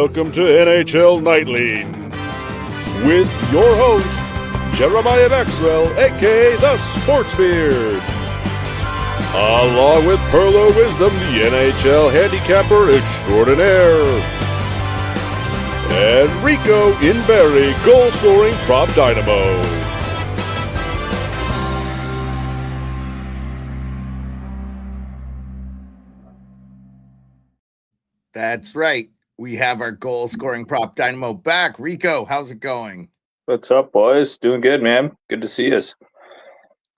Welcome to NHL Nightly with your host, Jeremiah Maxwell, a.k.a. the Sports Beard. Along with Pearlo Wisdom, the NHL handicapper extraordinaire. And Rico in Barrie, goal-scoring prop dynamo. That's right. We have our goal-scoring prop dynamo back. Rico, how's it going? What's up, boys? Doing good, man. Good to see us.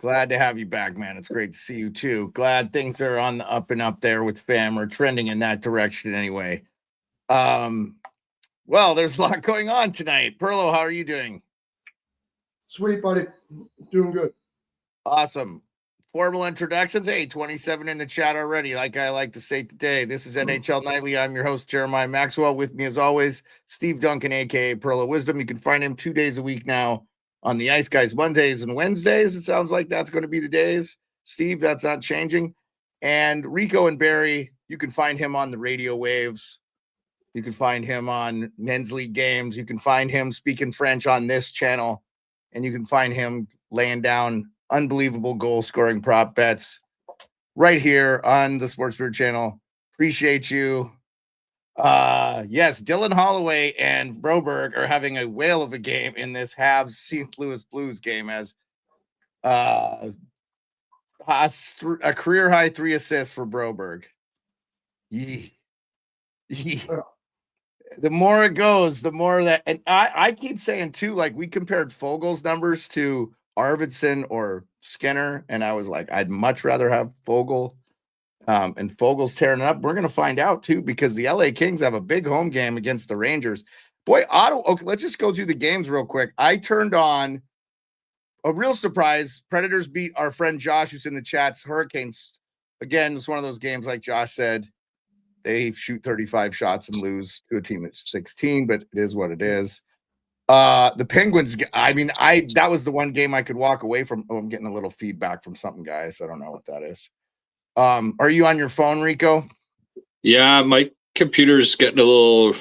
Glad to have you back, man. It's great to see you, too. Glad things are on the up and up there with fam. We're trending in that direction anyway. Well, there's a lot going on tonight. Pearlo, how are you doing? Sweet, buddy. Doing good. Awesome. Formal introductions. Hey, 27 in the chat already. Like I like to say today, this is NHL Nightly. I'm your host, Jeremiah Maxwell. With me, as always, Steve Duncan, a.k.a. Pearlo Wisdom. You can find him 2 days a week now on the Ice Guys, Mondays and Wednesdays. It sounds like that's going to be the days. Steve, that's not changing. And Rico and Barrie, you can find him on the radio waves. You can find him on Men's League games. You can find him speaking French on this channel. And you can find him laying down unbelievable goal-scoring prop bets right here on the Sports Beard channel. Appreciate you. Yes, Dylan Holloway and Broberg are having a whale of a game in this Habs St. Louis Blues game as a career high 3 assists for Broberg. Yee. The more it goes, the more that, and I keep saying too, like we compared Fogel's numbers to Arvidsson or Skinner, and I was like, I'd much rather have Fogel. And Fogel's tearing it up. We're going to find out too, because the LA Kings have a big home game against the Rangers. Boy, Ottawa. Okay, let's just go through the games real quick. I turned on a real surprise. Predators beat our friend Josh, who's in the chats. Hurricanes, again, it's one of those games like Josh said. They shoot 35 shots and lose to a team at 16, but it is what it is. The Penguins, that was the one game I could walk away from. Oh, I'm getting a little feedback from something, guys. I don't know what that is. Are you on your phone, Rico? Yeah, my computer's getting a little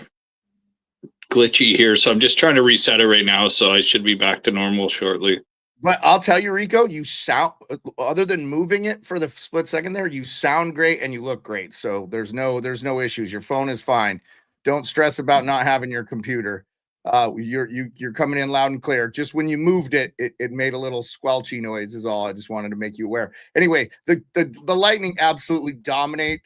glitchy here, so I'm just trying to reset it right now, so I should be back to normal shortly. But I'll tell you, Rico, you sound, other than moving it for the split second there, you sound great and you look great. So there's no issues. Your phone is fine. Don't stress about not having your computer. You're coming in loud and clear. Just when you moved it, it made a little squelchy noise is all. I just wanted to make you aware. Anyway, the Lightning absolutely dominate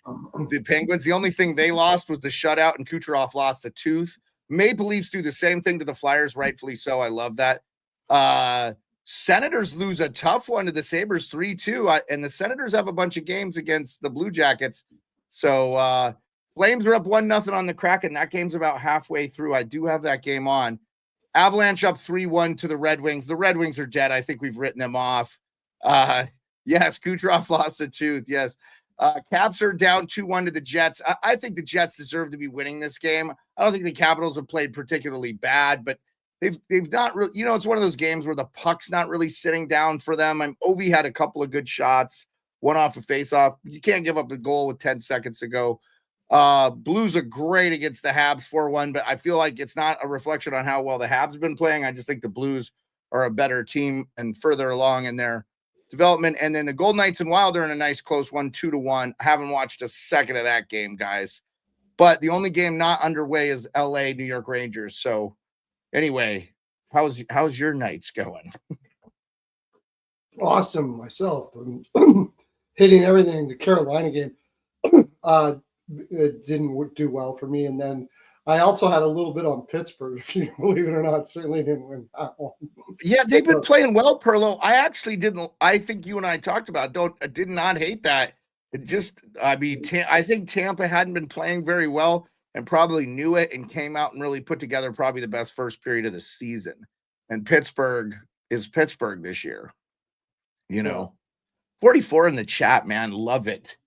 the Penguins. The only thing they lost was the shutout, and Kucherov lost a tooth. Maple Leafs do the same thing to the Flyers, rightfully so. I love that. Senators lose a tough one to the Sabres 3-2, and the Senators have a bunch of games against the Blue Jackets. So Flames are up 1-0 on the Kraken. That game's about halfway through. I do have that game on. Avalanche up 3-1 to the Red Wings. The Red Wings are dead. I think we've written them off. Yes, Kucherov lost a tooth. Yes. Caps are down 2-1 to the Jets. I think the Jets deserve to be winning this game. I don't think the Capitals have played particularly bad, but they've not really, it's one of those games where the puck's not really sitting down for them. Ovi had a couple of good shots, one off a face-off. You can't give up the goal with 10 seconds to go. Blues are great against the Habs 4-1, but I feel like it's not a reflection on how well the Habs have been playing. I just think the Blues are a better team and further along in their development. And then the Golden Knights and Wild are in a nice close one, 2-1. I haven't watched a second of that game, guys. But the only game not underway is LA New York Rangers. So anyway, how's your nights going? Awesome myself. I'm hitting everything. The Carolina game it didn't do well for me. And then I also had a little bit on Pittsburgh, if you believe it or not. Certainly didn't win that one. Yeah, they've been playing well, Pearlo. I actually didn't. I think you and I talked about I did not hate that. I think Tampa hadn't been playing very well and probably knew it and came out and really put together probably the best first period of the season. And Pittsburgh is Pittsburgh this year. 44 in the chat, man. Love it.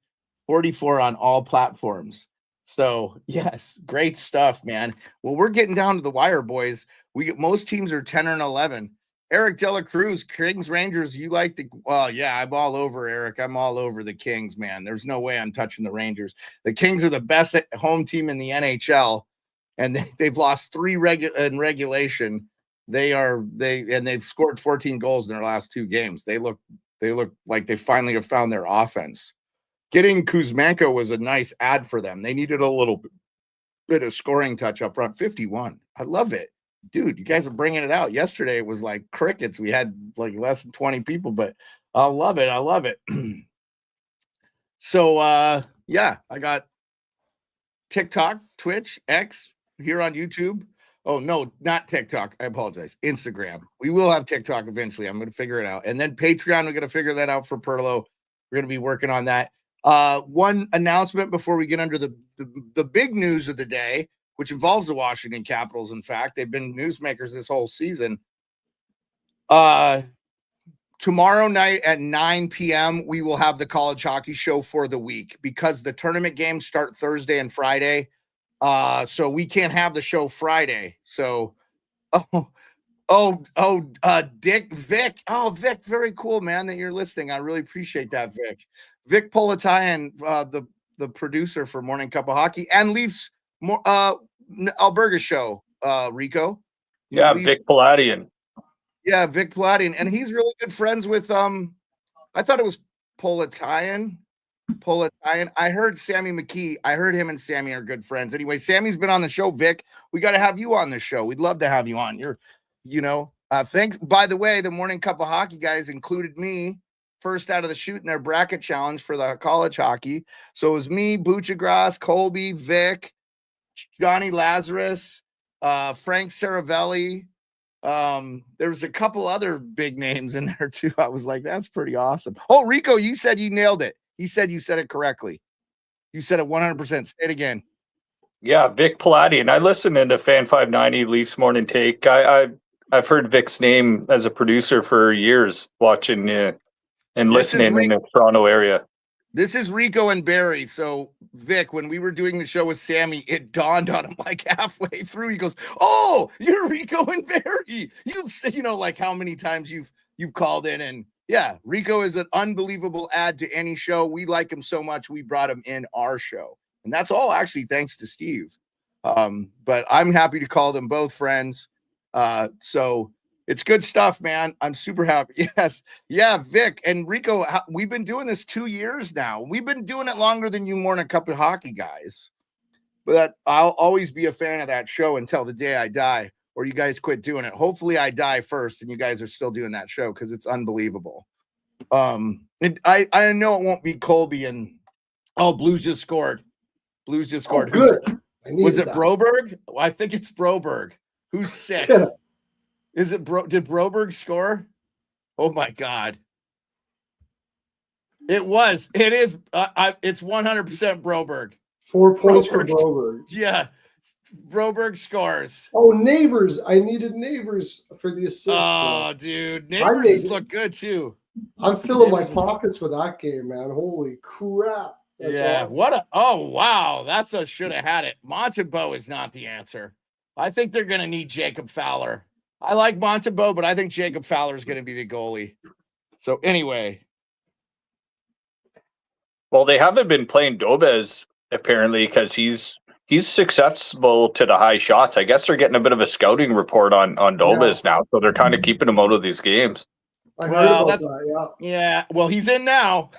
44 on all platforms. So, yes, great stuff, man. Well, we're getting down to the wire, boys. Most teams are 10 and 11. Eric Dela Cruz, Kings Rangers, you like the – well, yeah, I'm all over, Eric. I'm all over the Kings, man. There's no way I'm touching the Rangers. The Kings are the best home team in the NHL, and they've lost 3 in regulation. They've scored 14 goals in their last 2 games. They look like they finally have found their offense. Getting Kuzmenko was a nice add for them. They needed a little bit of scoring touch up front. 51. I love it. Dude, you guys are bringing it out. Yesterday it was like crickets. We had like less than 20 people, but I love it. I love it. So yeah, I got TikTok, Twitch, X here on YouTube. Oh no, not TikTok. I apologize. Instagram. We will have TikTok eventually. I'm going to figure it out. And then Patreon, we're going to figure that out for Pearlo. We're going to be working on that. One announcement before we get under the big news of the day, which involves the Washington Capitals. In fact, they've been newsmakers this whole season. Tomorrow night at 9 p.m., we will have the college hockey show for the week because the tournament games start Thursday and Friday. So we can't have the show Friday. So, Vic. Oh, Vic, very cool, man, that you're listening. I really appreciate that, Vic. Vic Politayan, the producer for Morning Cup of Hockey and Leafs Alberga show, Rico. Yeah, Leafs, Vic Politayan. Yeah, Vic Politayan. And he's really good friends with, I thought it was Politayan. I heard Sammy McKee. I heard him and Sammy are good friends. Anyway, Sammy's been on the show. Vic, we got to have you on the show. We'd love to have you on. Thanks. By the way, the Morning Cup of Hockey guys included me first out of the chute in their bracket challenge for the college hockey. So it was me, Buchagras, Colby, Vic, Johnny Lazarus, Frank Saravelli. There was a couple other big names in there too. I was like, that's pretty awesome. Oh, Rico, you said you nailed it. He said you said it correctly. You said it 100%. Say it again. Yeah, Vic Politayan. I listened into Fan 590 Leafs Morning Take. I've heard Vic's name as a producer for years, watching and listening in the Toronto area. This is Rico and Barry. So, Vic, when we were doing the show with Sammy, it dawned on him like halfway through. He goes, "Oh, you're Rico and Barry. Like how many times you've called in." And yeah, Rico is an unbelievable add to any show. We like him so much, we brought him in our show. And that's all actually thanks to Steve. But I'm happy to call them both friends. So it's good stuff, man. I'm super happy. Yes. Yeah, Vic and Rico, we've been doing this 2 years now. We've been doing it longer than you Morning Cup of Hockey guys. But I'll always be a fan of that show until the day I die, or you guys quit doing it. Hopefully I die first and you guys are still doing that show because it's unbelievable. I know it won't be Colby and Blues just scored. Oh, good. Was it Broberg? I think it's Broberg. Who's 6? Yeah. Is it did Broberg score? Oh my God. It is. It's 100% Broberg. 4 points for Broberg. Yeah. Broberg scores. Oh, Neighbors. I needed Neighbors for the assist. Oh, dude. Neighbors look good too. I'm filling my pockets for that game, man. Holy crap. That's awesome. Wow. That's a should have had it. Montembeault is not the answer. I think they're going to need Jacob Fowler. I like Montembeault, but I think Jacob Fowler is going to be the goalie. So anyway. Well, they haven't been playing Dobes apparently because he's successful to the high shots. I guess they're getting a bit of a scouting report on Dobes now, so they're kind of keeping him out of these games. Yeah. Well, he's in now.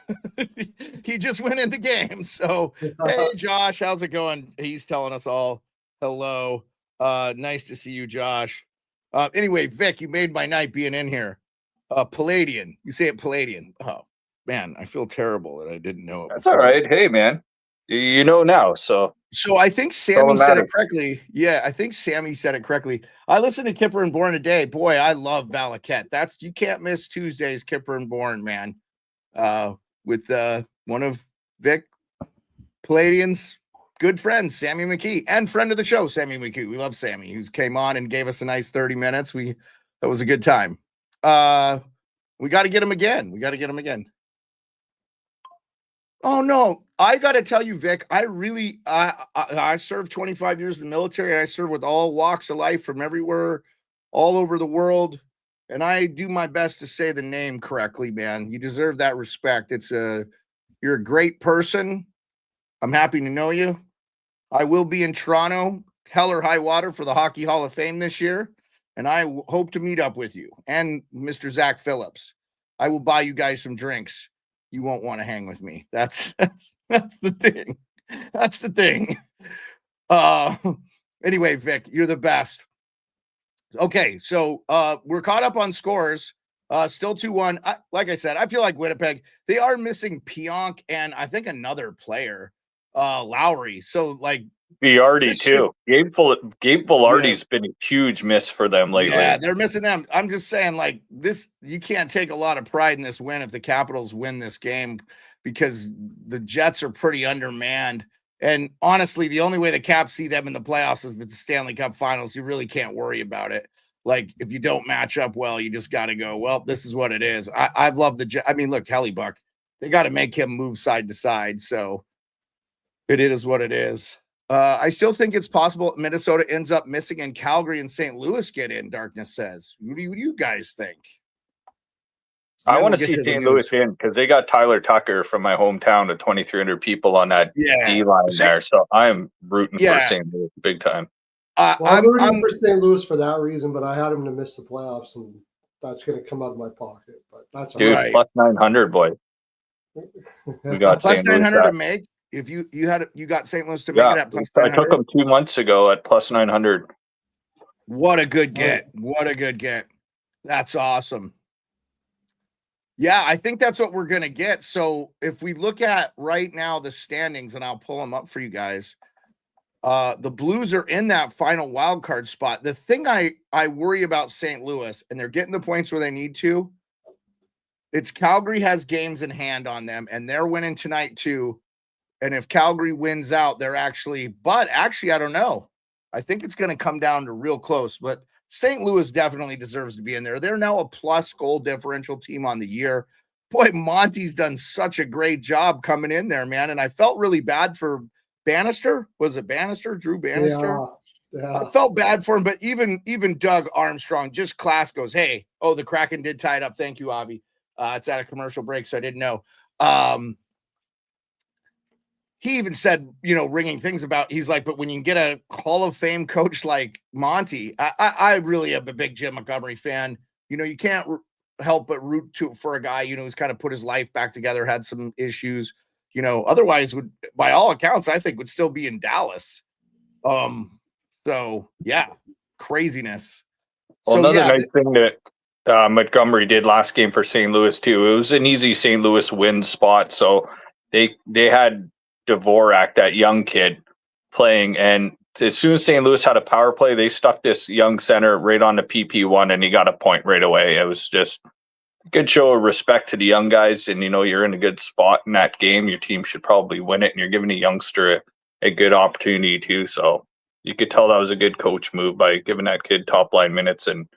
He just went in the game. So, hey, Josh, how's it going? He's telling us all hello. Nice to see you, Josh. Anyway, Vic, you made my night being in here. Palladian. You say it Palladian. Oh, man, I feel terrible that I didn't know it. That's all right. Hey, man. You know now, so I think Sammy said it correctly. Yeah, I think Sammy said it correctly. I listened to Kipper and Bourne today. Boy, I love Valaket. You can't miss Tuesdays, Kipper and Bourne, man. With one of Vic Palladian's good friends, Sammy McKee, and friend of the show, Sammy McKee. We love Sammy, who came on and gave us a nice 30 minutes. That was a good time. We got to get him again. Oh no, I got to tell you, Vic, I served 25 years in the military. I served with all walks of life from everywhere, all over the world. And I do my best to say the name correctly, man. You deserve that respect. You're a great person. I'm happy to know you. I will be in Toronto hell or high water for the Hockey Hall of Fame this year, and I hope to meet up with you and Mr. Zach Phillips. I will buy you guys some drinks. You won't want to hang with me. That's the thing. That's the thing. Anyway, Vic, you're the best. Okay, so we're caught up on scores. Still 2-1. Like I said, I feel like Winnipeg, they are missing Pionk and I think another player, Lowry. So like Viardi too. Gabe Vilardi's been a huge miss for them lately. Yeah, they're missing them. I'm just saying, like, this, you can't take a lot of pride in this win if the Capitals win this game, because the Jets are pretty undermanned. And honestly, the only way the Caps see them in the playoffs is if it's the Stanley Cup Finals. You really can't worry about it. Like, if you don't match up well, you just got to go, well, this is what it is. I've loved the Jets. I mean, look, Hellebuck, they got to make him move side to side. So it is what it is. I still think it's possible Minnesota ends up missing and Calgary and St. Louis get in, Darkness says. What do you guys think? I want to see St. Louis in because they got Tyler Tucker from my hometown of 2,300 people on that D line there. So I'm rooting for St. Louis big time. I'm rooting for St. Louis for that reason, but I had them to miss the playoffs, and that's going to come out of my pocket. But that's all right. Plus 900, boy. We got plus 900 to make. If you got St. Louis to make it at plus 900. I took them 2 months ago at plus 900. What a good get. What a good get. That's awesome. Yeah, I think that's what we're going to get. So if we look at right now the standings, and I'll pull them up for you guys, the Blues are in that final wild card spot. The thing I worry about St. Louis, and they're getting the points where they need to, it's Calgary has games in hand on them, and they're winning tonight too. And if Calgary wins out, they're actually, I don't know. I think it's going to come down to real close, but St. Louis definitely deserves to be in there. They're now a plus goal differential team on the year. Boy, Monty's done such a great job coming in there, man. And I felt really bad for Bannister. Was it Bannister? Drew Bannister? Yeah. I felt bad for him, but even Doug Armstrong, just class, goes, hey, the Kraken did tie it up. Thank you, Avi. It's at a commercial break, so I didn't know. He even said, ringing things about, he's like, but when you can get a Hall of Fame coach like Monty, I really am a big Jim Montgomery fan. You can't help but root for a guy, who's kind of put his life back together, had some issues, otherwise would, by all accounts, I think would still be in Dallas. So yeah, craziness. Well, so, another nice thing that Montgomery did last game for St. Louis too, it was an easy St. Louis win spot. So they had Dvorak, that young kid, playing, and as soon as St. Louis had a power play, they stuck this young center right on the PP1, and he got a point right away. It was just a good show of respect to the young guys, and you're in a good spot in that game. Your team should probably win it, and you're giving a youngster a good opportunity too. So you could tell that was a good coach move by giving that kid top line minutes and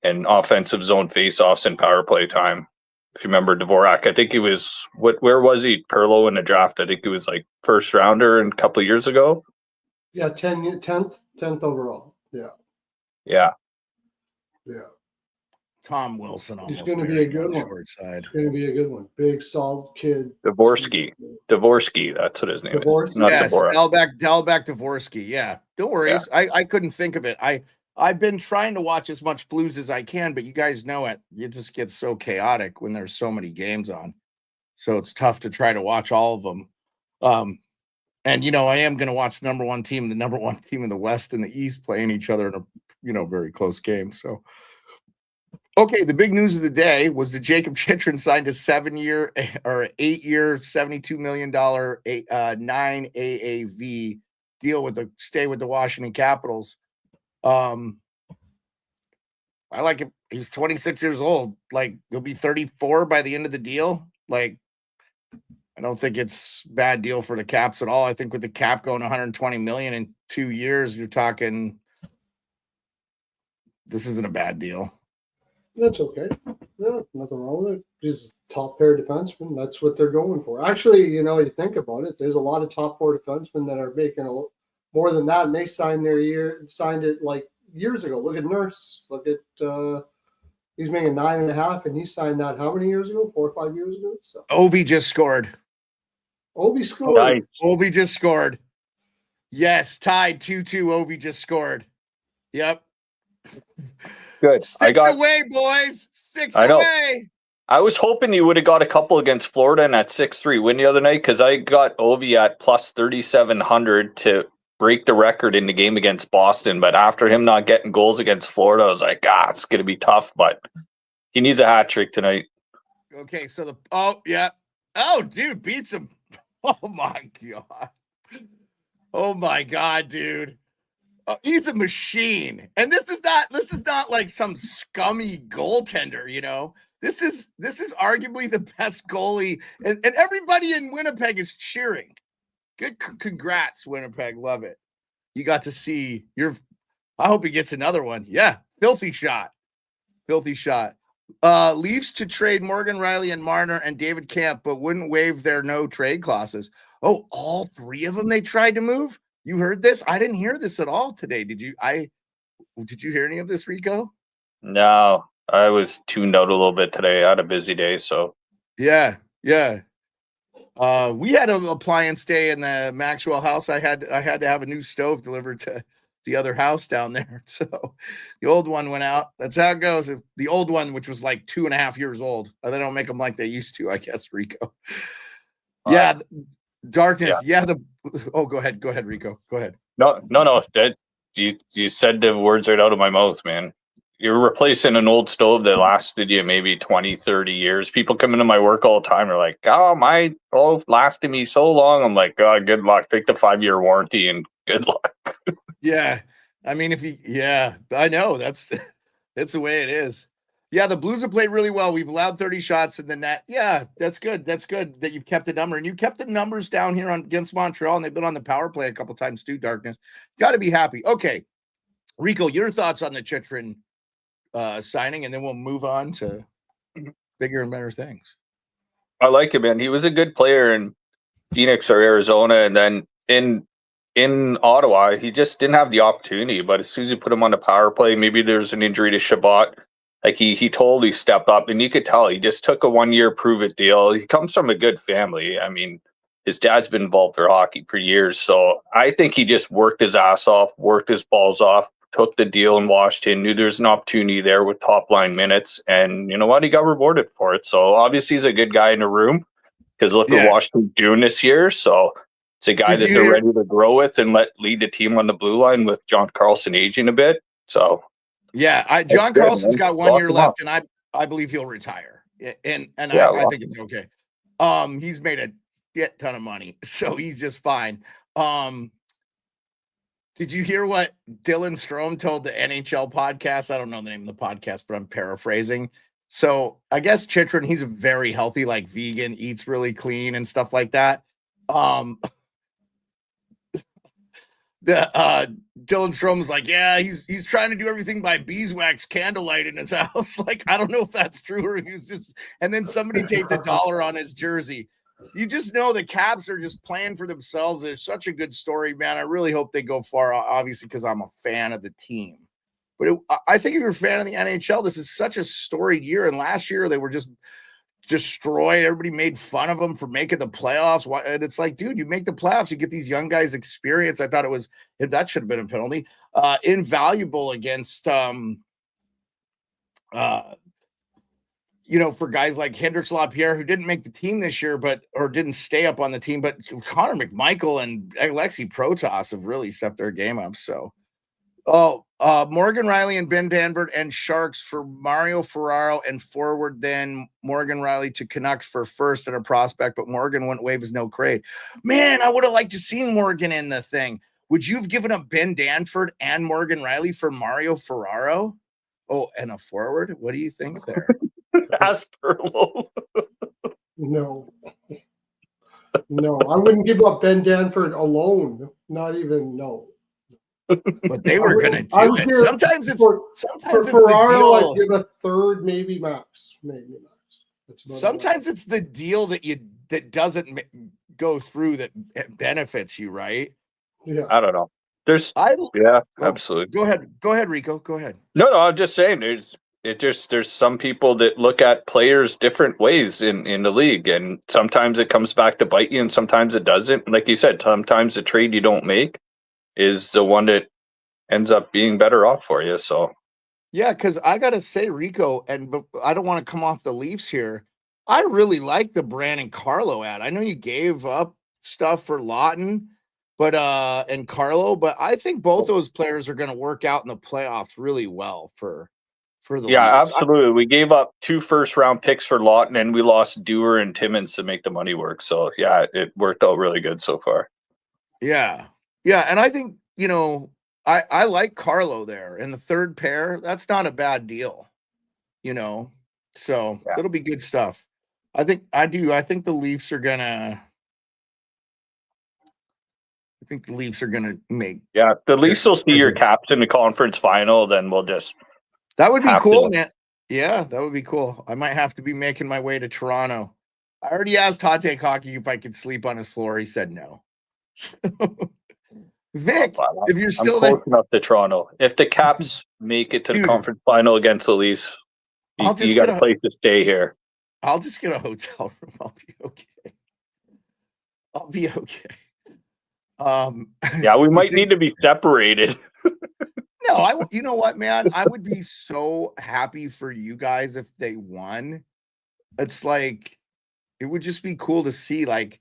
offensive zone faceoffs and power play time. If you remember Dvorak, I think he was, where was he? Pearlo in the draft. I think he was like first rounder a couple of years ago. Yeah, 10th overall. Yeah. Yeah. Yeah. Tom Wilson almost. It's going to be a good one. It's going to be a good one. Big, solid kid. Dvorsky, that's what his name is. Not Dvorak. Delbek Dvorsky. Yeah. Don't worry. Yeah. I couldn't think of it. I've been trying to watch as much Blues as I can, but you guys know it. It just gets so chaotic when there's so many games on. So it's tough to try to watch all of them. And, I am going to watch the number one team in the West and the East playing each other in a, very close game. So, okay. The big news of the day was that Jakob Chychrun signed a 7-year or 8-year, $72 million 9 AAV deal stay with the Washington Capitals. I like him. He's 26 years old. Like, he'll be 34 by the end of the deal. Like, I don't think it's a bad deal for the Caps at all. I think with the cap going 120 million in 2 years, you're talking, this isn't a bad deal. That's okay. Yeah, nothing wrong with it. He's top pair defenseman. That's what they're going for. Actually, you think about it, there's a lot of top 4 defensemen that are making more than that, and they signed it like years ago. Look at Nurse. Look at he's making 9.5, and he signed that how many years ago? 4 or 5 years ago. So Ovi just scored. Ovi scored. Nice. Ovi just scored. Yes, tied 2-2. Ovi just scored. Yep. Good. Six away, boys. Six I know. away. I was hoping you would have got a couple against Florida in that 6-3 win the other night because I got Ovi at plus 3,700 to break the record in the game against Boston. But after him not getting goals against Florida, I was like, it's going to be tough. But he needs a hat trick tonight. Okay, so oh, dude, beats him. Oh my god. Oh my god, dude. He's a machine. And this is not like some scummy goaltender, you know. This is arguably the best goalie, and everybody in Winnipeg is cheering. Good, congrats, Winnipeg. Love it. You got to see I hope he gets another one. Yeah, filthy shot. Leafs to trade Morgan Riley and Marner and David Camp, but wouldn't waive their no trade clauses. Oh, all three of them they tried to move. You heard this? I didn't hear this at all today. Did you hear any of this, Rico? No. I was tuned out a little bit today. I had a busy day, so yeah. We had an appliance day in the Maxwell house. I had to have a new stove delivered to the other house down there. So the old one went out. That's how it goes. The old one, which was like 2.5 years old, they don't make them like they used to, I guess, Rico. Yeah, darkness. Yeah. Go ahead, Rico. Go ahead. No. You said the words right out of my mouth, man. You're replacing an old stove that lasted you maybe 20, 30 years. People come into my work all the time. They're like, my stove lasted me so long. I'm like, good luck. Take the 5-year warranty and good luck. Yeah. I mean, I know that's the way it is. Yeah. The Blues have played really well. We've allowed 30 shots in the net. Yeah. That's good. That's good that you've kept the number, and you kept the numbers down here against Montreal, and they've been on the power play a couple times too, Darkness. Got to be happy. Okay. Rico, your thoughts on the Chychrun signing, and then we'll move on to bigger and better things. I like him, man. He was a good player in Phoenix or Arizona, and then in Ottawa, he just didn't have the opportunity. But as soon as you put him on the power play, maybe there's an injury to Shabbat. Like he totally stepped up, and you could tell he just took a 1-year prove-it deal. He comes from a good family. I mean, his dad's been involved for hockey for years, so I think he just worked his ass off, worked his balls off, took the deal in Washington, knew there's an opportunity there with top line minutes, and you know what? He got rewarded for it. So obviously he's a good guy in the room, because look what Washington's doing this year. So it's a guy that they're ready to grow with and let lead the team on the blue line with John Carlson aging a bit. So John Carlson's got 1 year left, and I believe he'll retire. And I think it's okay. He's made a shit ton of money, so he's just fine. Did you hear what Dylan Strome told the NHL podcast? I don't know the name of the podcast, but I'm paraphrasing. So I guess Chychrun, he's a very healthy, like vegan, eats really clean and stuff like that. Dylan Strome's like, yeah, he's trying to do everything by beeswax candlelight in his house. Like, I don't know if that's true or he was just, and then somebody taped $1 on his jersey. You just know the Caps are just playing for themselves. It's such a good story, man. I really hope they go far, obviously, because I'm a fan of the team. But I think if you're a fan of the NHL, this is such a storied year. And last year, they were just destroyed. Everybody made fun of them for making the playoffs. And it's like, dude, you make the playoffs, you get these young guys experience. I thought that should have been a penalty. Invaluable against for guys like Hendrix Lapierre, who didn't make the team this year, or didn't stay up on the team, but Connor McMichael and Alexei Protas have really stepped their game up. So, Morgan Riley and Ben Danford and Sharks for Mario Ferraro, and forward then Morgan Riley to Canucks for first and a prospect, but Morgan wouldn't waive his no trade. Man, I would have liked to see Morgan in the thing. Would you have given up Ben Danford and Morgan Riley for Mario Ferraro? Oh, and a forward? What do you think there? Ask Pearlo. No, I wouldn't give up Ben Danford alone. Not even no. But they were going to do it. Sometimes it's Ferraro. I'd give a third, maybe max. Sometimes it's the deal that doesn't go through that benefits you, right? Yeah, I don't know. Absolutely. Go ahead, Rico. Go ahead. No, I'm just saying. There's some people that look at players different ways in the league, and sometimes it comes back to bite you, and sometimes it doesn't. Like you said, sometimes a trade you don't make is the one that ends up being better off for you. So Yeah, because I gotta say, Rico, but I don't want to come off the Leafs here. I really like the Brandon Carlo ad. I know you gave up stuff for Lawton, but and Carlo, but I think both those players are gonna work out in the playoffs really well for the yeah, Leafs. absolutely. We gave up 2 first-round picks for Lawton, and we lost Dewar and Timmins to make the money work. So yeah, it worked out really good so far. Yeah, and I think I like Carlo there in the third pair. That's not a bad deal, So Yeah. it'll be good stuff. I think I do. I think the Leafs are gonna. I think the Leafs are gonna make. Yeah, the Leafs will see your Caps in the conference final. Then we'll just. That would be cool, man. Yeah, that would be cool. I might have to be making my way to Toronto. I already asked Hot Take Hockey if I could sleep on his floor. He said no. Vic, if you're still close enough to Toronto, if the Caps make it to the conference final against the Leafs, you got a place to stay here. I'll just get a hotel room. I'll be okay. Yeah, we might need to be separated. No, you know what, man? I would be so happy for you guys if they won. It's like, it would just be cool to see. Like,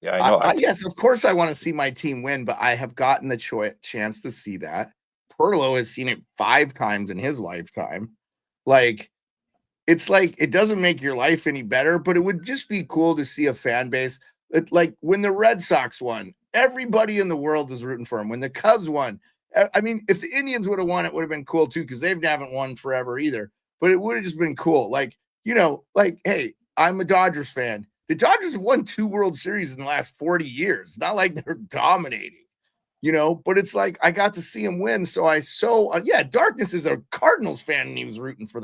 yeah, I know. Yes, of course I want to see my team win, but I have gotten the chance to see that. Pearlo has seen it 5 times in his lifetime. Like, it's like, it doesn't make your life any better, but it would just be cool to see a fan base. Like when the Red Sox won, everybody in the world was rooting for them. When the Cubs won, I mean, if the Indians would have won, it would have been cool too, because they haven't won forever either. But it would have just been cool. Like, hey, I'm a Dodgers fan. The Dodgers have won 2 World Series in the last 40 years. It's not like they're dominating, but it's like I got to see him win. So Darkness is a Cardinals fan and he was rooting for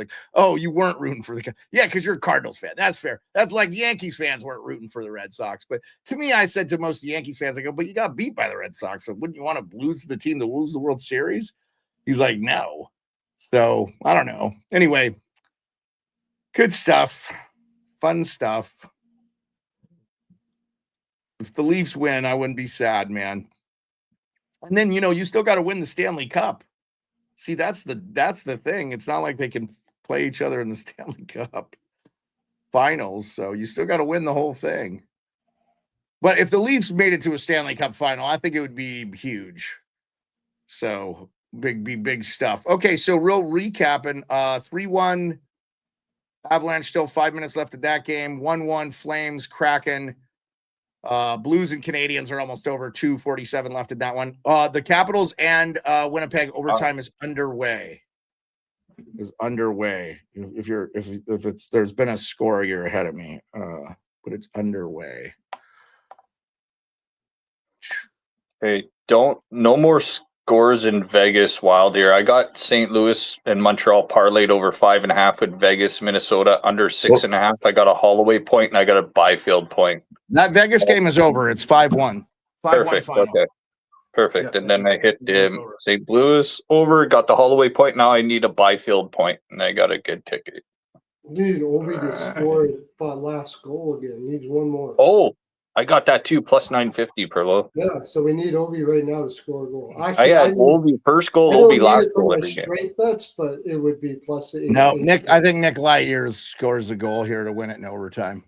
you weren't rooting for because you're a Cardinals fan. That's fair. That's like Yankees fans weren't rooting for the Red Sox. But to me, I said to most of the Yankees fans, I go, but you got beat by the Red Sox. So wouldn't you want to lose the team to lose the World Series? He's like, no. So I don't know. Anyway, good stuff. Fun stuff. If the Leafs win, I wouldn't be sad, man. And then, you still got to win the Stanley Cup. See, that's the thing. It's not like they can play each other in the Stanley Cup finals. So you still got to win the whole thing. But if the Leafs made it to a Stanley Cup final, I think it would be huge. So big stuff. Okay. So real recapping, 3-1 Avalanche, still 5 minutes left of that game. 1-1 Flames, Kraken. Blues and Canadians are almost over. 2:47 left in that one. The Capitals and Winnipeg overtime is underway. If there's been a score, you're ahead of me. But it's underway. Hey, no more scores in Vegas, Wild here. I got St. Louis and Montreal parlayed over 5.5 with Vegas, Minnesota under 6.5. I got a Holloway point and I got a Byfield point. That Vegas game is over. It's 5-1. 5-1 Perfect. final. Okay. Perfect. Yeah, and then I hit St. Louis over, got the Holloway point. Now I need a Byfield point, and I got a good ticket. Need Ovi to score the last goal again. Needs one more. Oh, I got that too, plus 950, Perlo. Yeah, so we need Ovi right now to score a goal. Actually, I had Ovi first goal, Ovi last goal every game. Straight bets, but it would be plus 8. No, I think Nikolai Ehlers scores a goal here to win it in overtime.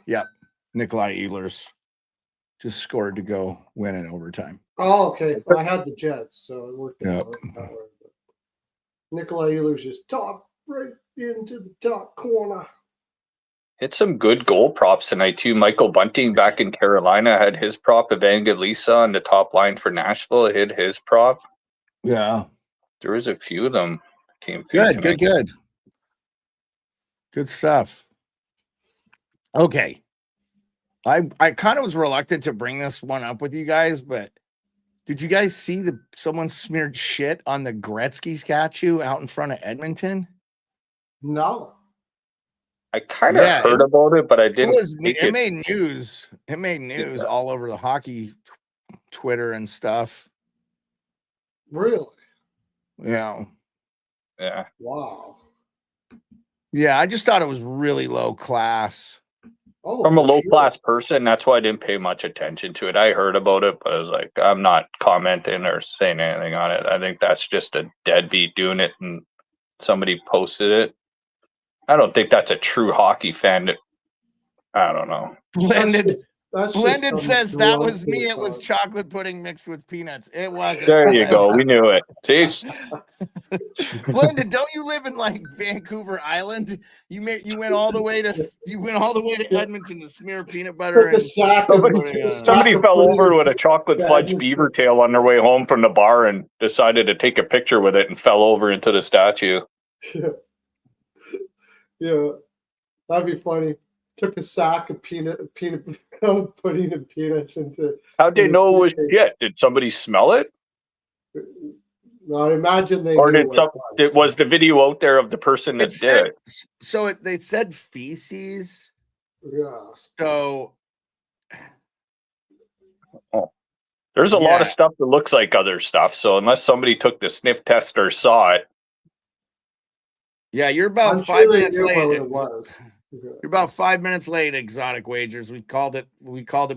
Yep, Nikolai Ehlers just scored to go win in overtime. Oh, okay. Well, I had the Jets, so it worked out that way. Nikolai Ehlers just top right into the top corner. Hit some good goal props tonight too. Michael Bunting back in Carolina had his prop. Evangelista on the top line for Nashville hit his prop. Yeah, there was a few of them came through. Good stuff. Okay, I kind of was reluctant to bring this one up with you guys, but did you guys see someone smeared shit on the Gretzky statue out in front of Edmonton? No. I kind of heard about it, but I didn't. It made news. It made news all over the hockey Twitter and stuff. Really? Yeah. Wow. Yeah, I just thought it was really low class. Oh, From a for low sure. class person, that's why I didn't pay much attention to it. I heard about it, but I was like, I'm not commenting or saying anything on it. I think that's just a deadbeat doing it, and somebody posted it. I don't think that's a true hockey fan. I don't know. Blended That's Blended some says that drunk was me. It was talk. chocolate pudding mixed with peanuts. It wasn't. There you go. We knew it. Jeez. Blended, don't you live in like Vancouver Island? You went all the way to Edmonton to smear peanut butter Took a and sack of Somebody fell pudding over and- with a chocolate fudge beaver tail on their way home from the bar and decided to take a picture with it and fell over into the statue. Yeah, that'd be funny. Took a sack of peanut pudding and peanuts into. How'd they know it was shit? Did somebody smell it? I imagine they. Or knew did what it was the video out there of the person that did it? So they said feces. Yeah. So There's a lot of Yeah. stuff that looks like other stuff. So unless somebody took the sniff test or saw it, yeah, you're about I'm 5 sure they minutes knew late. what it was. Yeah. You're about 5 minutes late, Exotic Wagers. We called it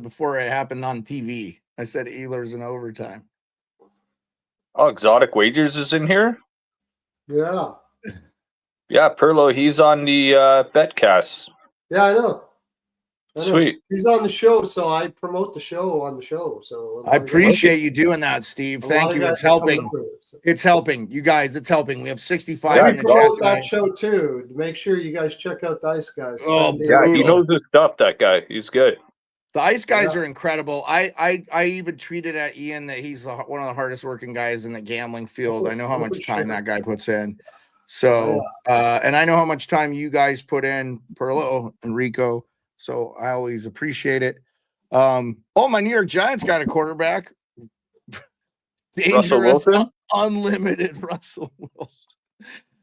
before it happened on TV. I said Ehlers in overtime. oh, Exotic Wagers is in here. Yeah. Yeah, Pearlo, he's on the Betcast. Yeah, I know. Sweet. He's on the show, so I promote the show on the show. So I appreciate you doing that, Steve. a lot Thank of you. guys It's are coming helping. over, so. It's helping. You guys, it's helping. We have 65 Yeah, in the promote chat that tonight. show too. Make sure you guys check out the Ice Guys. Oh, Sunday Yeah, he brutal. knows his stuff, that guy. He's good. The Ice guys Yeah. are incredible. I even tweeted at Ian that he's one of the hardest working guys in the gambling field. I know how much time that guy puts in. So, and I know how much time you guys put in, Pearlo and Rico. So I always appreciate it. Oh, my New York Giants got a quarterback. Dangerous, Wilson? unlimited Russell Wilson.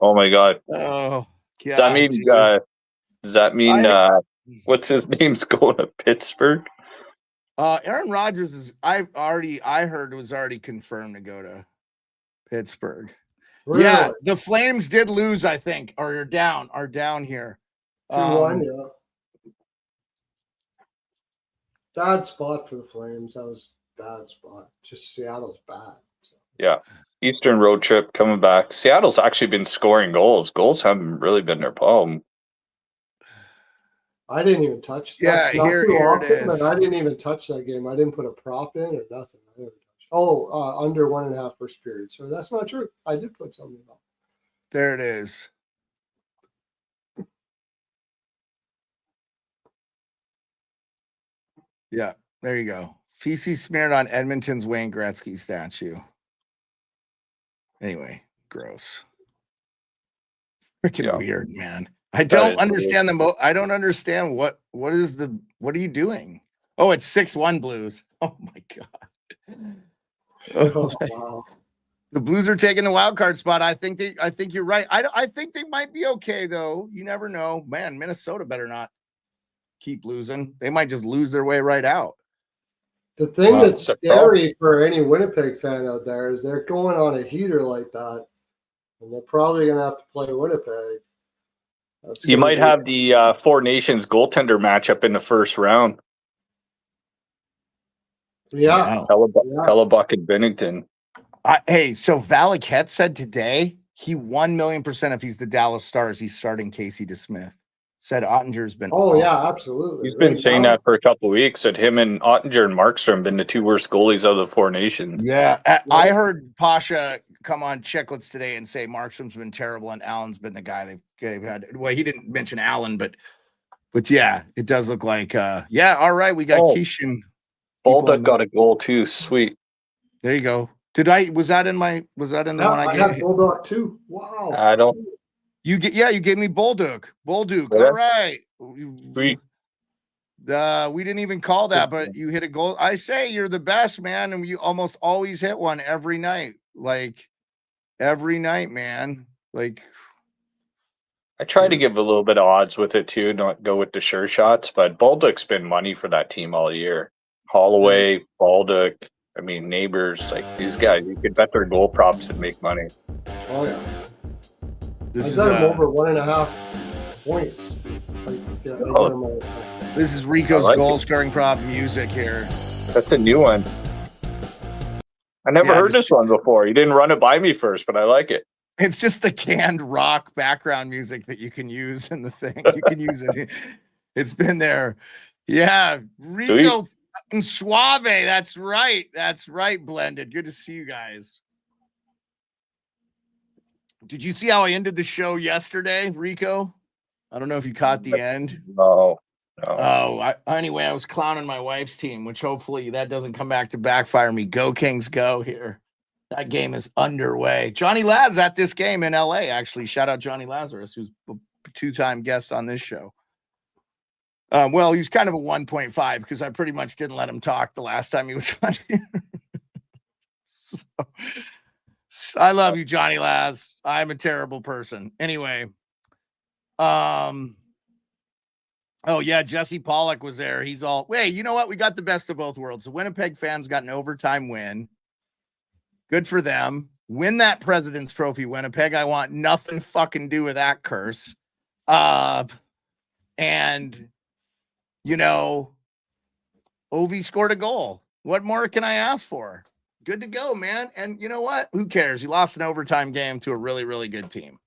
Oh my God. Oh, Does that mean? Does that mean? What's his name's going to Pittsburgh? Aaron Rodgers is. I heard was already confirmed to go to Pittsburgh. Really? Yeah, the Flames did lose, I think, or are down here. 2-1, yeah. Bad spot for the Flames. That was a bad spot. Just Seattle's bad. So. Yeah. Eastern road trip coming back. Seattle's actually been scoring goals. Goals haven't really been their problem. I didn't even touch. Yeah, That's not here too it often, is. but I didn't even touch that game. I didn't put a prop in or nothing. I never touched. Under 1.5 first period. So that's not true. I did put something up. There it is. Yeah, there you go. Feces smeared on Edmonton's Wayne Gretzky statue. Anyway, gross. Freaking weird, man. I don't understand I don't understand what are you doing? Oh, it's 6-1 Blues. Oh my God. Oh, wow. The Blues are taking the wild card spot. I think you're right. I think they might be okay though. You never know. Man, Minnesota better not keep losing. They might just lose their way right out. The thing that's scary for any Winnipeg fan out there is they're going on a heater like that, and they're probably going to have to play Winnipeg. You might have the Four Nations goaltender matchup in the first round. Yeah. Hellebuck and Bennington. Hey, so Valaket said today he 1,000,000% if he's the Dallas Stars, he's starting Casey DeSmith. Said Ottinger's been. Oh, awesome. Yeah, absolutely. He's been saying that for a couple of weeks. That him and Ottinger and Markstrom been the two worst goalies of the Four Nations. Yeah, I heard Pasha come on Chicklets today and say Markstrom's been terrible and Allen's been the guy they've had. Well, he didn't mention Allen, but yeah, it does look like. Yeah, all right, we got Keishan. Baldock got a goal too. Sweet. There you go. Was that in the one I gave? I had Baldock too. Wow. I don't. You gave me Bolduc. All right. Sweet. We didn't even call that, but you hit a goal. I say you're the best, man, and you almost always hit one every night. Like every night, man. Like I try to give a little bit of odds with it too, not go with the sure shots, but Balduc's been money for that team all year. Holloway, Balduc, I mean neighbors, like these guys, you could bet their goal props and make money. Oh yeah. This I got him over 1.5 points. This is Rico's I like goal it. scoring prop music here. That's a new one. I never heard this one before. You didn't run it by me first, but I like it. It's just the canned rock background music that you can use in the thing. You can use it. It's been there. Yeah, Rico and Suave. That's right. That's right, Blended. Good to see you guys. Did you see how I ended the show yesterday, Rico? I don't know if you caught the end. No. Oh, anyway, I was clowning my wife's team, which hopefully that doesn't come back to backfire me. Go Kings, go here. That game is underway. Johnny Laz at this game in LA, actually. Shout out Johnny Lazarus, who's a two-time guest on this show. Well, he was kind of a 1.5 because I pretty much didn't let him talk the last time he was on here. So, I love you, Johnny Laz. I'm a terrible person. Anyway. Oh, yeah, Jesse Pollock was there. He's all, wait, you know what? We got the best of both worlds. The Winnipeg fans got an overtime win. Good for them. Win that President's Trophy, Winnipeg. I want nothing fucking do with that curse. And, you know, Ovi scored a goal. What more can I ask for? Good to go, man. And you know what? Who cares? He lost an overtime game to a really, really good team.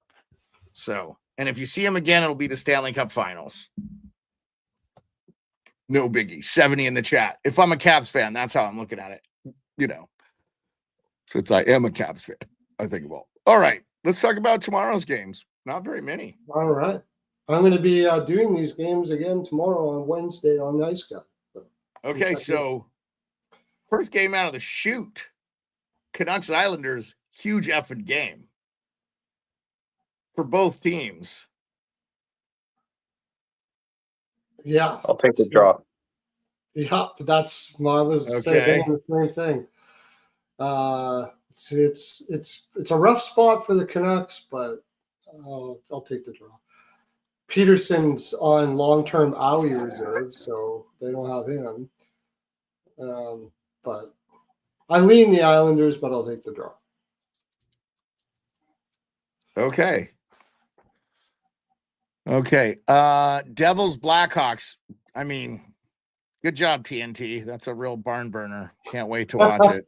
So, and if you see him again, it'll be the Stanley Cup Finals. No biggie. 70 in the chat. If I'm a Caps fan, that's how I'm looking at it. You know, since I am a Caps fan, I think about. All right, let's talk about tomorrow's games. Not very many. All right. I'm going to be doing these games again tomorrow on Wednesday on Nice Guy. Okay, so first game out of the chute, Canucks Islanders, huge effing game for both teams. Yeah, I'll take the draw. Yeah, but that's I was saying the same thing. It's a rough spot for the Canucks, but I'll take the draw. Peterson's on long-term Owie reserve, so they don't have him. But I lean the Islanders, but I'll take the draw. Okay. Devils Blackhawks. I mean, good job, TNT. That's a real barn burner. Can't wait to watch it.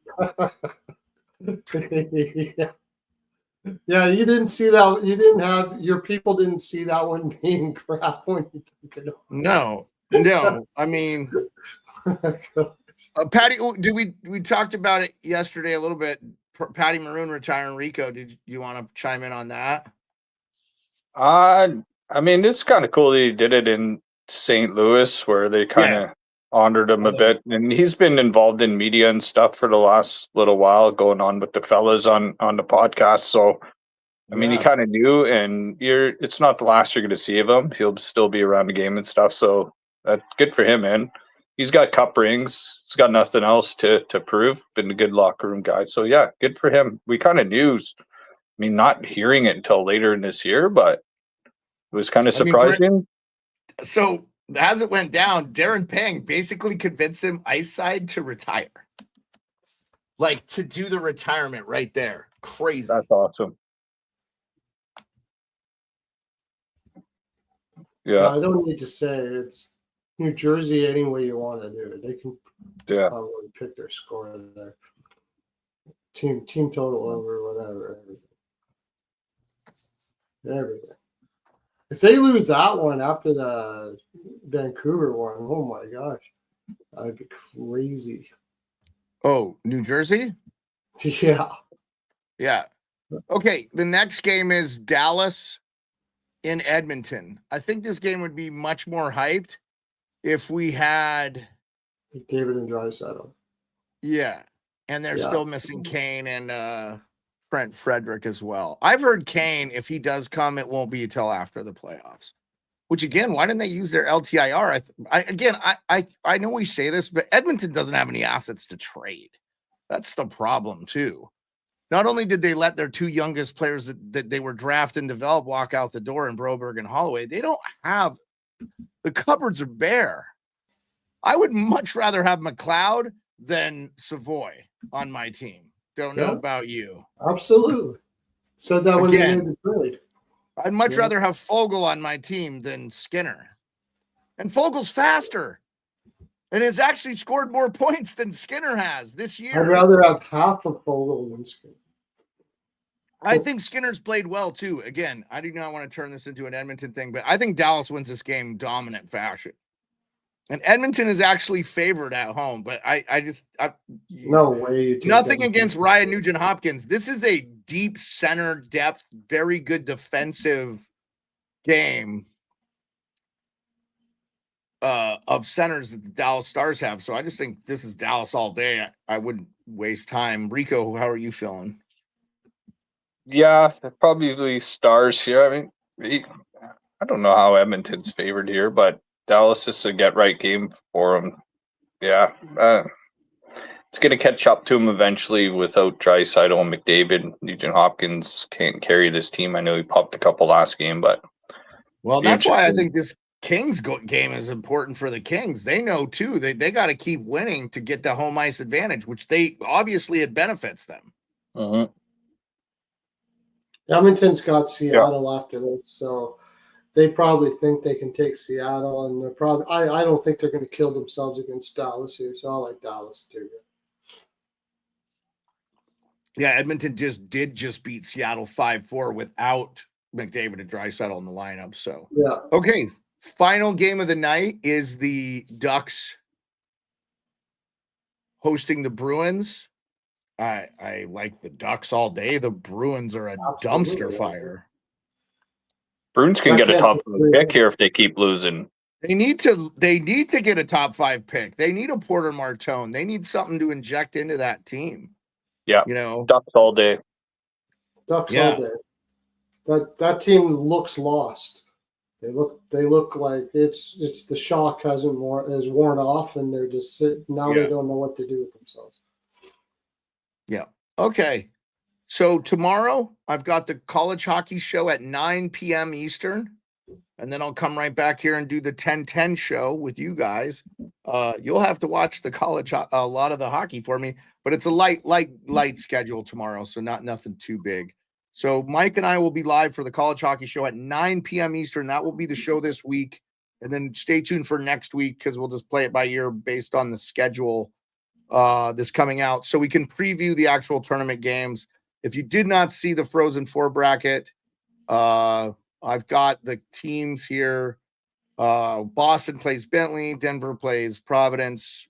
Yeah, you didn't see that. You didn't have your people didn't see that one being crap when you took it over. No. I mean, Patty, we talked about it yesterday a little bit. Patty Maroon retiring Rico. Did you want to chime in on that? I mean, it's kind of cool that he did it in St. Louis, where they kind of honored him a bit. And he's been involved in media and stuff for the last little while, going on with the fellas on the podcast. So, I mean, he kind of knew, and it's not the last you're going to see of him. He'll still be around the game and stuff. So that's good for him, man. He's got cup rings. He's got nothing else to prove. Been a good locker room guy. So, yeah, good for him. We kind of knew, I mean, not hearing it until later in this year, but it was kind of surprising. So as it went down, Darren Pang basically convinced him ice side to retire. Like to do the retirement right there. Crazy. That's awesome. Yeah. I don't need to say it's New Jersey any way you want to do it. They can probably pick their score there. Team total over, whatever, everything. If they lose that one after the Vancouver one, oh my gosh, that'd be crazy. Oh, New Jersey? Yeah. Okay, the next game is Dallas in Edmonton. I think this game would be much more hyped if we had David and Draisaitl. Yeah, and they're still missing Kane and Brent Frederick as well. I've heard Kane, if he does come, it won't be until after the playoffs. Which again, why didn't they use their LTIR? I know we say this, but Edmonton doesn't have any assets to trade. That's the problem too. Not only did they let their two youngest players that they were drafted and developed walk out the door in Broberg and Holloway, they don't have the cupboards are bare. I would much rather have McLeod than Savoy on my team. Don't know about you. Absolutely. Said that when they made the trade. I'd much rather have Fogle on my team than Skinner. And Fogel's faster and has actually scored more points than Skinner has this year. I'd rather have half of Fogel than Skinner. I think Skinner's played well too. Again, I do not want to turn this into an Edmonton thing, but I think Dallas wins this game dominant fashion. And Edmonton is actually favored at home, but No way. Nothing against Ryan Nugent-Hopkins. This is a deep center depth, very good defensive game of centers that the Dallas Stars have. So I just think this is Dallas all day. I wouldn't waste time. Rico, how are you feeling? Yeah, probably Stars here. I mean, I don't know how Edmonton's favored here, but Dallas is a get-right game for them. Yeah, it's going to catch up to him eventually without Draisaitl and McDavid. Nugent-Hopkins can't carry this team. I know he popped a couple last game, but... Well, that's why I think this Kings game is important for the Kings. They know, too, they got to keep winning to get the home ice advantage, which it benefits them. Mm-hmm. Edmonton's got Seattle after this, so they probably think they can take Seattle, and they're probably. I don't think they're going to kill themselves against Dallas here, so I like Dallas too. Yeah, Edmonton did beat Seattle 5-4 without McDavid and Draisaitl in the lineup. So yeah, okay. Final game of the night is the Ducks hosting the Bruins. I like the Ducks all day. The Bruins are a dumpster fire. Bruins can get a top 5 pick here if they keep losing. They need to get a top 5 pick. They need a Porter Martone. They need something to inject into that team. Yeah, Ducks all day. Ducks all day. That team looks lost. They look like it's the shock is worn off, and they're just sitting now. They don't know what to do with themselves. Yeah. Okay. So tomorrow I've got the college hockey show at 9 p.m. Eastern, and then I'll come right back here and do the 10:10 show with you guys. You'll have to watch the college a lot of the hockey for me, but it's a light schedule tomorrow, so nothing too big. So Mike and I will be live for the college hockey show at 9 p.m. Eastern. That will be the show this week, and then stay tuned for next week because we'll just play it by ear based on the schedule this coming out, so we can preview the actual tournament games. If you did not see the Frozen Four bracket, I've got the teams here. Boston plays Bentley, Denver plays Providence,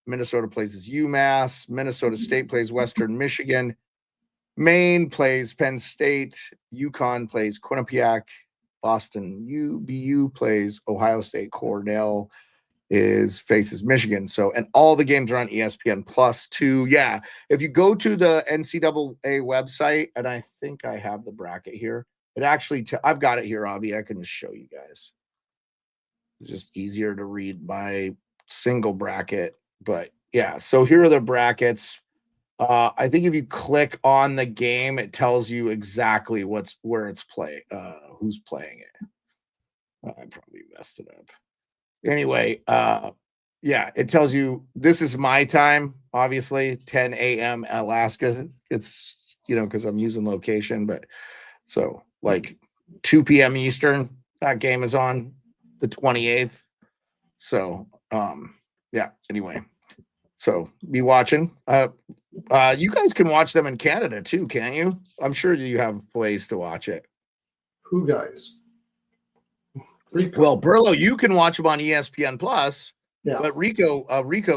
Minnesota plays UMass, Minnesota State plays Western Michigan, Maine plays Penn State, UConn plays Quinnipiac, Boston UBU plays Ohio State, Cornell faces Michigan. So, and all the games are on ESPN Plus too. Yeah. If you go to the NCAA website, and I think I have the bracket here, it actually, I've got it here, Avi. I can just show you guys. It's just easier to read my single bracket, but yeah. So here are the brackets. I think if you click on the game, it tells you exactly where it's who's playing it. I probably messed it up. Anyway, yeah, it tells you this is my time, obviously 10 a.m. Alaska. It's, because I'm using location, but so like 2 p.m. Eastern, that game is on the 28th. So, yeah, anyway, so be watching. You guys can watch them in Canada too, can't you? I'm sure you have a place to watch it. Who guys? Rico. Well, Pearlo, you can watch them on ESPN Plus. Yeah. But Rico,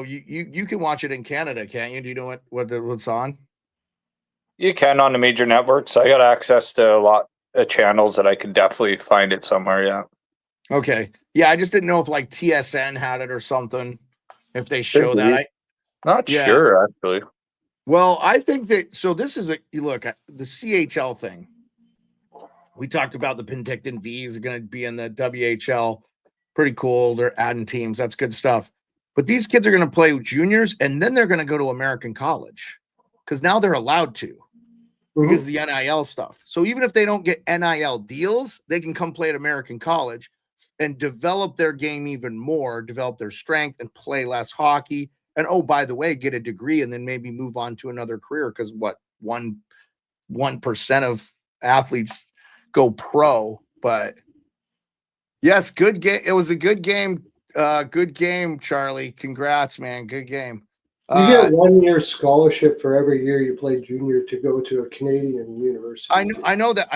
you can watch it in Canada, can't you? Do you know what's on? You can on the major networks. I got access to a lot of channels that I could definitely find it somewhere. Yeah. Okay. Yeah, I just didn't know if like TSN had it or something. If they show that, not sure actually. Well, I think that this is the CHL thing. We talked about the Penticton V's are going to be in the WHL. Pretty cool. They're adding teams. That's good stuff. But these kids are going to play with juniors, and then they're going to go to American college because now they're allowed to because of the NIL stuff. So even if they don't get NIL deals, they can come play at American college and develop their game even more, develop their strength, and play less hockey. And, oh, by the way, get a degree and then maybe move on to another career because 1% of athletes go pro. But yes, good game. It was a good game. Good game, Charlie. Congrats, man. Good game. You get 1 year scholarship for every year you play junior to go to a Canadian university. I know that,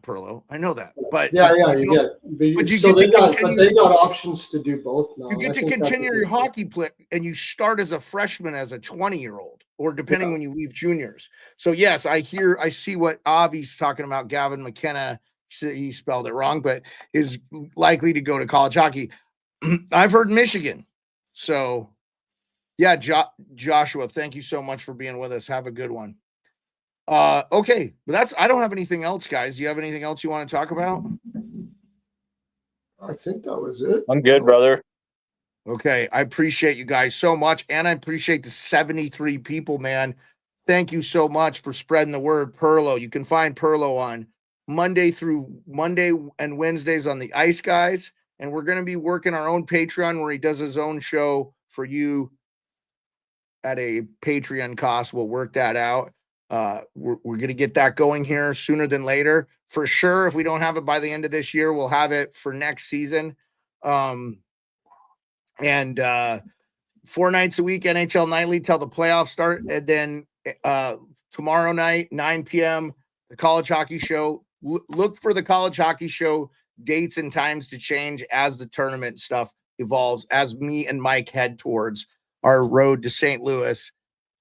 Pearlo. I know that. But you get. They got options to do both now. You get to continue your hockey play, and you start as a freshman as a 20-year-old, or depending when you leave juniors. So yes, I see what Avi's talking about. Gavin McKenna, he spelled it wrong, but is likely to go to college hockey. I've heard Michigan. So yeah, Joshua, thank you so much for being with us. Have a good one. Okay, but I don't have anything else, guys. Do you have anything else you want to talk about? I think that was it. I'm good, brother. Okay, I appreciate you guys so much, and I appreciate the 73 people, man. Thank you so much for spreading the word. Pearlo, you can find Pearlo on Monday and Wednesdays on the Ice Guys, and we're going to be working our own Patreon where he does his own show for you at a Patreon cost. We'll work that out. We're going to get that going here sooner than later. For sure, if we don't have it by the end of this year, we'll have it for next season. And 4 nights a week, NHL Nightly till the playoffs start. And then tomorrow night, 9 p.m., the College Hockey Show. Look for the College Hockey Show dates and times to change as the tournament stuff evolves, as me and Mike head towards our road to St. Louis.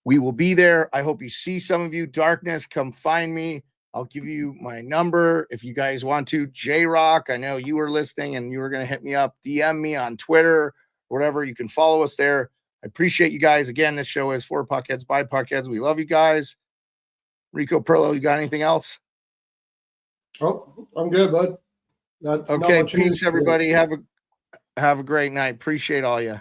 We will be there. I hope you see some of you. Darkness, come find me. I'll give you my number if you guys want to. J-Rock, I know you were listening and you were going to hit me up. DM me on Twitter, whatever. You can follow us there. I appreciate you guys. Again, this show is for Puckheads by Puckheads. We love you guys. Rico, Pearlo, you got anything else? Oh, I'm good, bud. Okay, peace, everybody. Have a great night. Appreciate all you.